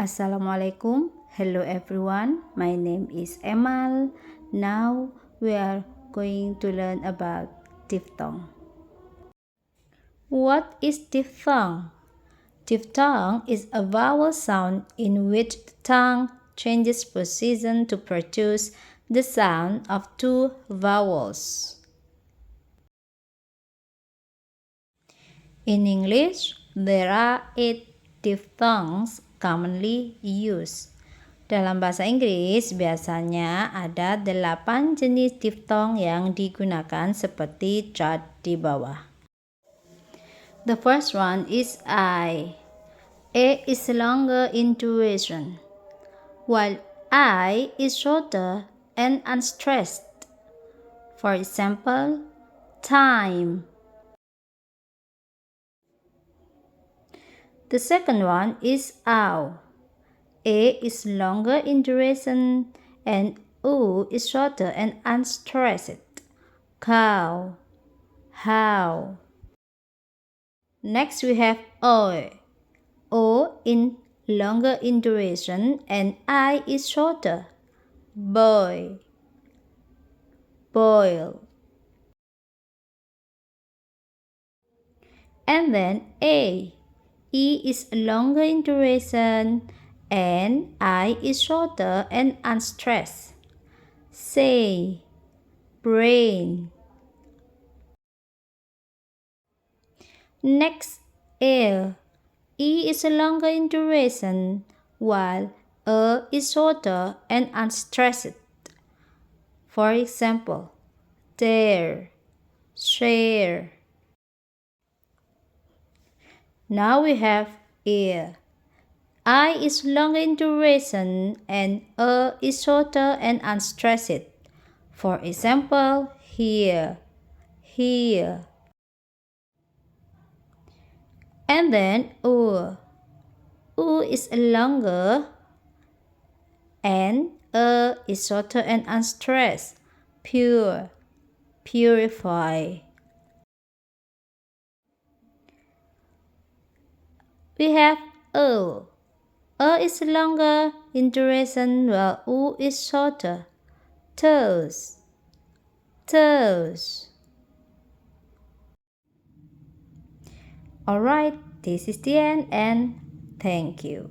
Assalamualaikum. Hello everyone. My name is Emal. Now we are going to learn about diphthong. What is diphthong? Diphthong is a vowel sound in which the tongue changes position to produce the sound of two vowels. In English, there are 8 diphthongs commonly used. Dalam bahasa Inggris, biasanya ada 8 jenis diphthong yang digunakan seperti chart di bawah. The first one is I. A is longer in duration, while I is shorter and unstressed. For example, time. The second one is ow. A is longer in duration and U is shorter and unstressed. Cow, how. Next we have O. O in longer in duration and I is shorter. Boy, boil. And then A. E is longer in duration and I is shorter and unstressed. Say, brain. Next, air. E is longer in duration while is shorter and unstressed. For example, dare, share. Now we have ear. I is longer in duration and is shorter and unstressed. For example, here, here. And then U. U is longer and is shorter and unstressed. Pure, purify. We have O. O is longer in duration while U is shorter. Toes, toes. Alright, this is the end and thank you.